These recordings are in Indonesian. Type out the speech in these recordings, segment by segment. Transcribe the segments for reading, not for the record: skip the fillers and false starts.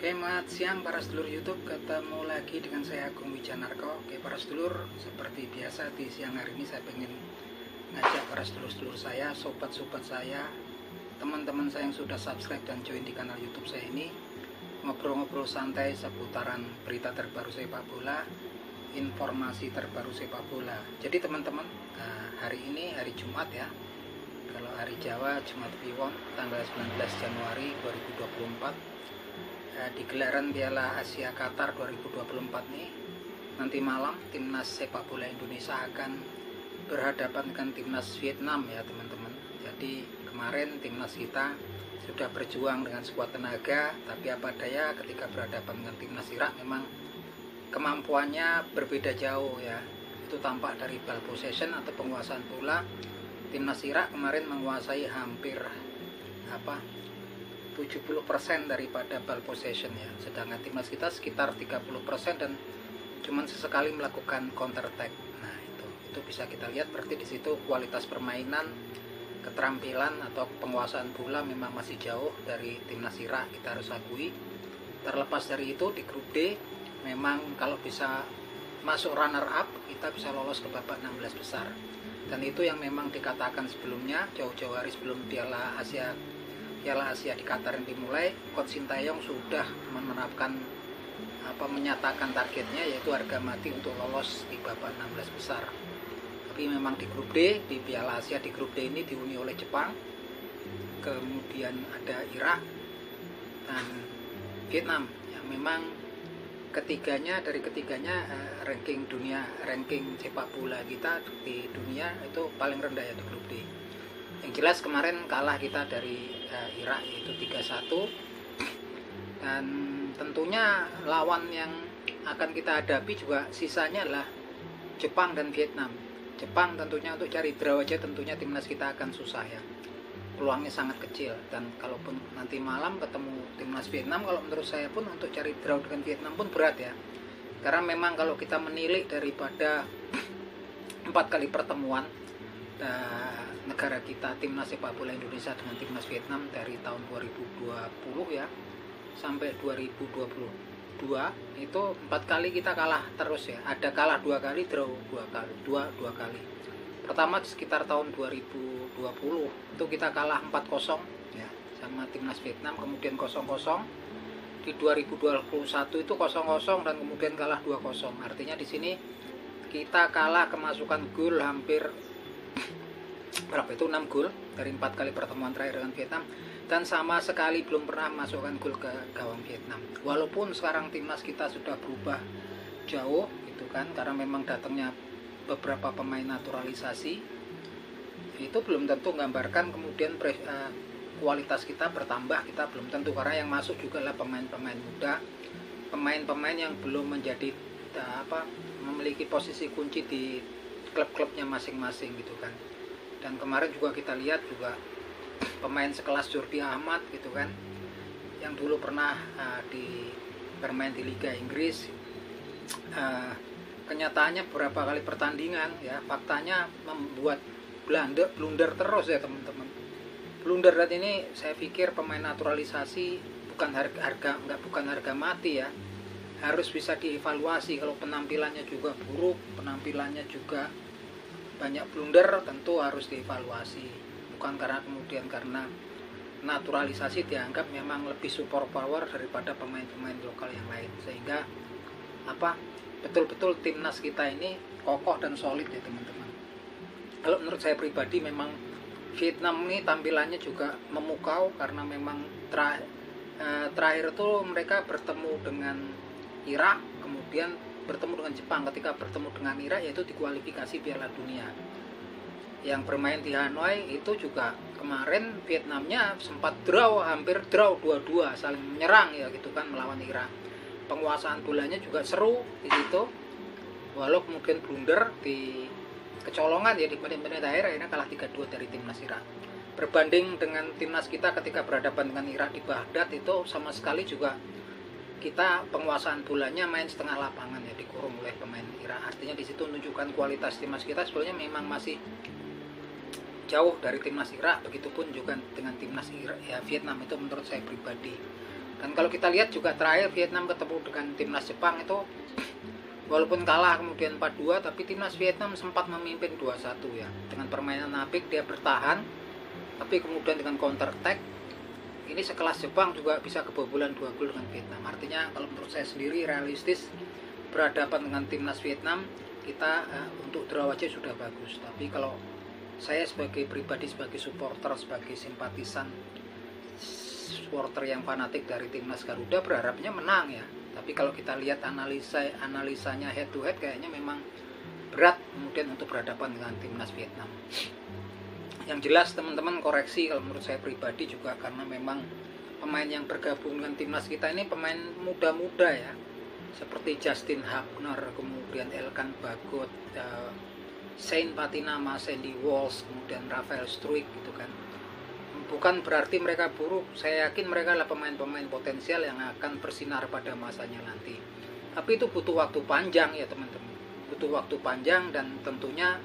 Oke, selamat siang para sedulur YouTube. Ketemu lagi dengan saya Agung Wijanarko. Oke, para sedulur, seperti biasa di siang hari ini saya pengen ngajak para sedulur-sedulur saya, sobat-sobat saya, teman-teman saya yang sudah subscribe dan join di kanal YouTube saya ini, ngobrol-ngobrol santai seputaran berita terbaru sepak bola, informasi terbaru sepak bola. Jadi teman-teman, hari ini hari Jumat ya. Kalau hari Jawa Jumat Kliwon tanggal 19 Januari 2024. Di gelaran Piala Asia Qatar 2024 nih, nanti malam timnas sepak bola Indonesia akan berhadapan dengan timnas Vietnam ya teman-teman. Jadi kemarin timnas kita sudah berjuang dengan sekuat tenaga, tapi apa daya ketika berhadapan dengan timnas Irak memang kemampuannya berbeda jauh ya. Itu tampak dari ball possession atau penguasaan bola. Timnas Irak kemarin menguasai hampir 70% daripada ball possession ya, sedangkan timnas kita sekitar 30% dan cuman sesekali melakukan counter attack. Nah, itu bisa kita lihat berarti di situ kualitas permainan, keterampilan atau penguasaan bola memang masih jauh dari timnas Irak, kita harus akui. Terlepas dari itu, di grup D memang kalau bisa masuk runner up kita bisa lolos ke babak 16 besar. Dan itu yang memang dikatakan sebelumnya, jauh-jauh hari sebelum Piala Asia di Qatar yang dimulai, Coach Sintayong sudah menyatakan targetnya yaitu harga mati untuk lolos di babak 16 besar. Tapi memang di grup D, di Piala Asia di grup D ini dihuni oleh Jepang, kemudian ada Irak dan Vietnam. Ya, memang dari ketiganya ranking sepak bola kita di dunia itu paling rendah ya di grup D. Yang jelas kemarin kalah kita dari Irak yaitu 3-1, dan tentunya lawan yang akan kita hadapi juga sisanya adalah Jepang dan Vietnam. Jepang tentunya untuk cari draw aja tentunya timnas kita akan susah ya, peluangnya sangat kecil. Dan kalaupun nanti malam ketemu timnas Vietnam, kalau menurut saya pun untuk cari draw dengan Vietnam pun berat ya, karena memang kalau kita menilik daripada 4 kali pertemuan negara kita, timnas sepak bola Indonesia dengan timnas Vietnam dari tahun 2020 ya sampai 2022 itu 4 kali kita kalah terus ya. Ada kalah 2 kali, draw 2 kali. Pertama sekitar tahun 2020 itu kita kalah 4-0 ya sama timnas Vietnam, kemudian 0-0. Di 2021 itu 0-0 dan kemudian kalah 2-0. Artinya di sini kita kalah kemasukan gol hampir 6 gol dari 4 kali pertemuan terakhir dengan Vietnam, dan sama sekali belum pernah masukkan gol ke gawang Vietnam. Walaupun sekarang timnas kita sudah berubah jauh gitu kan, karena memang datangnya beberapa pemain naturalisasi, itu belum tentu menggambarkan kemudian kualitas kita bertambah, kita belum tentu, karena yang masuk juga adalah pemain-pemain muda, pemain-pemain yang belum menjadi memiliki posisi kunci di klub-klubnya masing-masing gitu kan. Dan kemarin juga kita lihat juga pemain sekelas Jordi Amat gitu kan, yang dulu pernah bermain di Liga Inggris, kenyataannya beberapa kali pertandingan ya faktanya membuat blunder terus ya teman-teman. Blunder ini saya pikir pemain naturalisasi bukan harga mati ya, harus bisa dievaluasi. Kalau penampilannya juga buruk, penampilannya juga banyak blunder, tentu harus dievaluasi. Bukan karena naturalisasi dianggap memang lebih super power daripada pemain-pemain lokal yang lain, sehingga betul-betul timnas kita ini kokoh dan solid ya teman-teman. Kalau menurut saya pribadi memang Vietnam ini tampilannya juga memukau, karena memang terakhir itu mereka bertemu dengan Irak, kemudian bertemu dengan Jepang. Ketika bertemu dengan Irak yaitu di kualifikasi Piala Dunia yang bermain di Hanoi, itu juga kemarin Vietnamnya sempat hampir draw 2-2, saling menyerang ya gitu kan melawan Irak. Penguasaan bolanya juga seru di situ, walau kemudian blunder di kecolongan ya di menit-menit akhir, akhirnya kalah 3-2 dari timnas Irak. Berbanding dengan timnas kita ketika berhadapan dengan Irak di Baghdad, itu sama sekali juga kita penguasaan bolanya main setengah lapangan ya, dikurung oleh pemain Irak. Artinya di situ menunjukkan kualitas timnas kita sebenarnya memang masih jauh dari timnas Irak. Begitupun juga dengan timnas Irak ya Vietnam, itu menurut saya pribadi. Dan kalau kita lihat juga terakhir Vietnam ketemu dengan timnas Jepang itu walaupun kalah kemudian 4-2, tapi timnas Vietnam sempat memimpin 2-1 ya. Dengan permainan apik dia bertahan, tapi kemudian dengan counter attack ini sekelas Jepang juga bisa kebobolan 2 gol dengan Vietnam. Artinya kalau menurut saya sendiri realistis berhadapan dengan timnas Vietnam kita untuk draw aja sudah bagus. Tapi kalau saya sebagai pribadi, sebagai supporter, sebagai simpatisan, supporter yang fanatik dari timnas Garuda berharapnya menang ya. Tapi kalau kita lihat analisanya head to head kayaknya memang berat kemudian untuk berhadapan dengan timnas Vietnam. Yang jelas teman-teman koreksi kalau menurut saya pribadi juga karena memang pemain yang bergabung dengan timnas kita ini pemain muda-muda ya, seperti Justin Hubner, kemudian Elkan Bagot, Shane Patinama, Sandy Walsh, kemudian Rafael Struijk gitu kan. Bukan berarti mereka buruk, saya yakin mereka adalah pemain-pemain potensial yang akan bersinar pada masanya nanti. Tapi itu butuh waktu panjang ya teman-teman, butuh waktu panjang, dan tentunya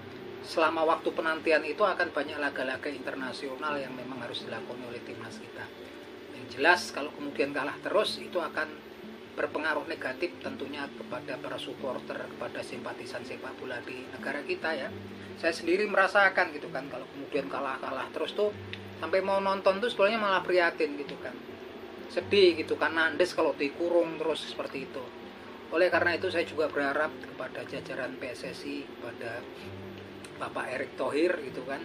selama waktu penantian itu akan banyak laga-laga internasional yang memang harus dilakukan oleh timnas kita. Yang jelas kalau kemudian kalah terus itu akan berpengaruh negatif tentunya kepada para supporter, kepada simpatisan sepak bola di negara kita ya. Saya sendiri merasakan gitu kan, kalau kemudian kalah terus tuh sampai mau nonton tuh sebenarnya malah prihatin gitu kan, sedih gitu kan, nandes kalau dikurung terus seperti itu. Oleh karena itu saya juga berharap kepada jajaran PSSI, kepada Bapak Erick Thohir gitu kan,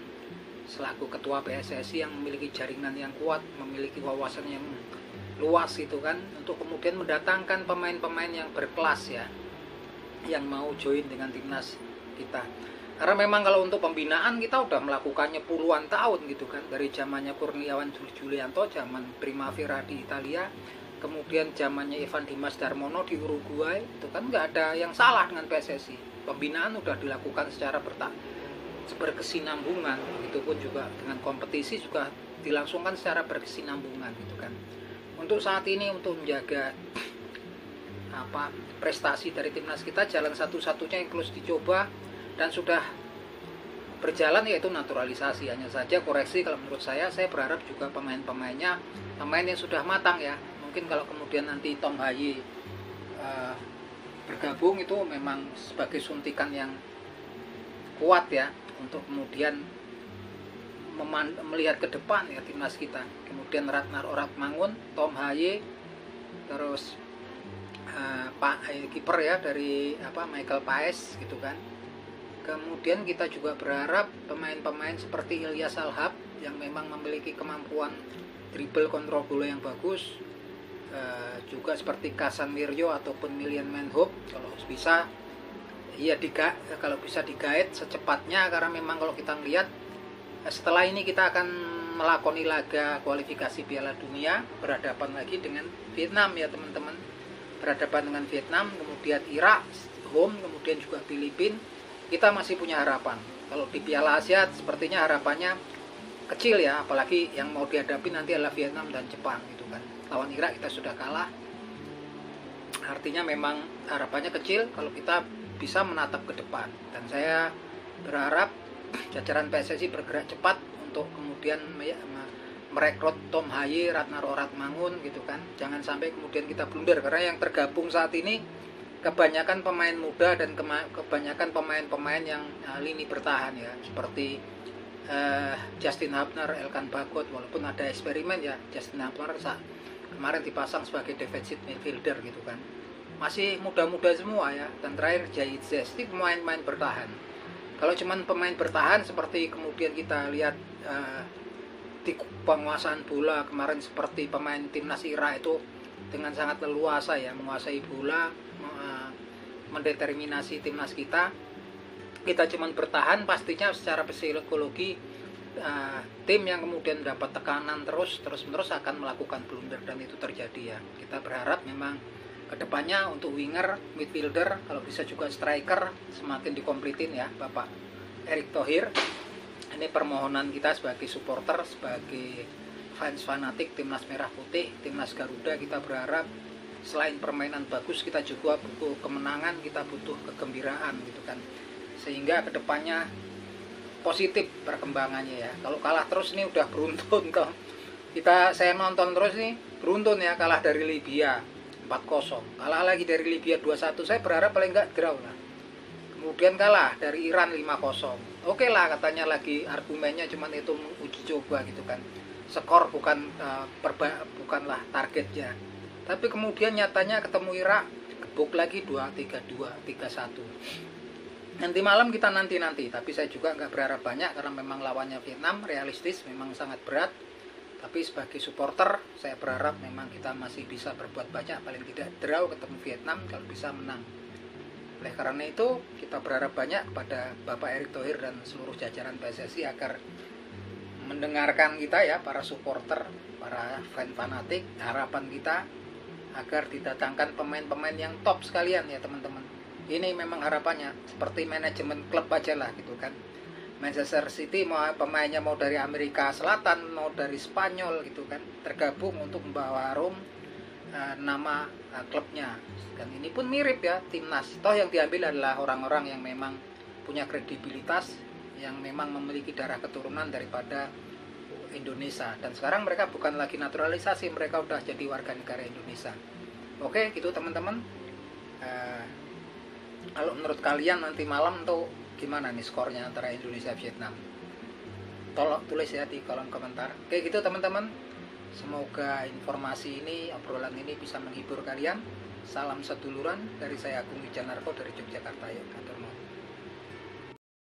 selaku ketua PSSI yang memiliki jaringan yang kuat, memiliki wawasan yang luas itu kan, untuk kemudian mendatangkan pemain-pemain yang berkelas ya, yang mau join dengan timnas kita. Karena memang kalau untuk pembinaan kita udah melakukannya puluhan tahun gitu kan, dari zamannya Kurniawan Julianto, zaman Primavera di Italia, kemudian zamannya Evan Dimas Darmono di Uruguay, itu kan nggak ada yang salah dengan PSSI. Pembinaan udah dilakukan secara berkesinambungan, itu pun juga dengan kompetisi juga dilangsungkan secara berkesinambungan gitu kan. Untuk saat ini untuk menjaga prestasi dari timnas kita, jalan satu-satunya yang terus dicoba dan sudah berjalan yaitu naturalisasi. Hanya saja koreksi kalau menurut saya berharap juga pemain-pemainnya pemain yang sudah matang ya. Mungkin kalau kemudian nanti Tom Haye bergabung itu memang sebagai suntikan yang kuat ya, untuk kemudian melihat ke depan ya timnas kita. Kemudian Ratnar Oratmangun, Tom Haye, terus Pak kiper ya dari Michael Paes gitu kan. Kemudian kita juga berharap pemain-pemain seperti Ilyas Alhab yang memang memiliki kemampuan dribble kontrol bola yang bagus, juga seperti Kasan Mirjo ataupun Milian Manhoop kalau bisa ya kalau bisa digait secepatnya, karena memang kalau kita lihat setelah ini kita akan melakoni laga kualifikasi Piala Dunia, berhadapan lagi dengan Vietnam ya teman-teman, berhadapan dengan Vietnam, kemudian Irak home, kemudian juga Filipina. Kita masih punya harapan. Kalau di Piala Asia sepertinya harapannya kecil ya, apalagi yang mau dihadapi nanti adalah Vietnam dan Jepang gitu kan. Lawan Irak kita sudah kalah, artinya memang harapannya kecil kalau kita bisa menatap ke depan. Dan saya berharap jajaran PSSI bergerak cepat untuk kemudian merekrut Tom Haye, Ratnar Oratmangun gitu kan. Jangan sampai kemudian kita blunder, karena yang tergabung saat ini kebanyakan pemain muda dan kebanyakan pemain-pemain yang lini bertahan ya, seperti Justin Hubner, Elkan Bagot, walaupun ada eksperimen ya, Justin Hubner kemarin dipasang sebagai defensive midfielder gitu kan, masih muda-muda semua ya. Dan terakhir Jahid Zesti, pemain-pemain bertahan. Kalau cuman pemain bertahan seperti kemudian kita lihat di penguasaan bola kemarin, seperti pemain timnas Irak itu dengan sangat leluasa ya menguasai bola, mendeterminasi timnas kita cuman bertahan, pastinya secara psikologi tim yang kemudian dapat tekanan terus-menerus akan melakukan blunder, dan itu terjadi ya. Kita berharap memang kedepannya untuk winger, midfielder, kalau bisa juga striker semakin dikomplitin ya Bapak Erick Thohir. Ini permohonan kita sebagai supporter, sebagai fans fanatik timnas merah putih, timnas Garuda. Kita berharap selain permainan bagus, kita juga butuh kemenangan, kita butuh kegembiraan gitu kan, sehingga kedepannya positif perkembangannya ya. Kalau kalah terus nih udah beruntun toh. Saya nonton terus nih beruntun ya, kalah dari Libya 4-0, kalah lagi dari Libya 2-1. Saya berharap paling enggak draw lah. Kemudian kalah dari Iran 5-0. Oke lah, katanya lagi argumennya cuman itu uji coba gitu kan. Skor bukanlah targetnya. Tapi kemudian nyatanya ketemu Irak, gebuk lagi 2-3-2, 3-1. Nanti malam kita nanti, tapi saya juga nggak berharap banyak karena memang lawannya Vietnam, realistis, memang sangat berat. Tapi sebagai supporter, saya berharap memang kita masih bisa berbuat banyak, paling tidak draw ketemu Vietnam, kalau bisa menang. Oleh karena itu, kita berharap banyak kepada Bapak Erick Thohir dan seluruh jajaran PSSI agar mendengarkan kita ya, para supporter, para fan fanatik. Harapan kita agar didatangkan pemain-pemain yang top sekalian ya teman-teman. Ini memang harapannya, seperti manajemen klub aja lah gitu kan. Manchester City mau pemainnya mau dari Amerika Selatan, mau dari Spanyol gitu kan, tergabung untuk membawa harum nama klubnya. Dan ini pun mirip ya, timnas. Toh yang diambil adalah orang-orang yang memang punya kredibilitas, yang memang memiliki darah keturunan daripada Indonesia. Dan sekarang mereka bukan lagi naturalisasi, mereka udah jadi warga negara Indonesia. Oke, gitu teman-teman. Kalau menurut kalian nanti malam tuh gimana nih skornya antara Indonesia Vietnam? Tolong tulis ya di kolom komentar. Oke gitu teman-teman. Semoga informasi ini, obrolan ini bisa menghibur kalian. Salam seduluran dari saya Agung Wijanarko dari Yogyakarta ya.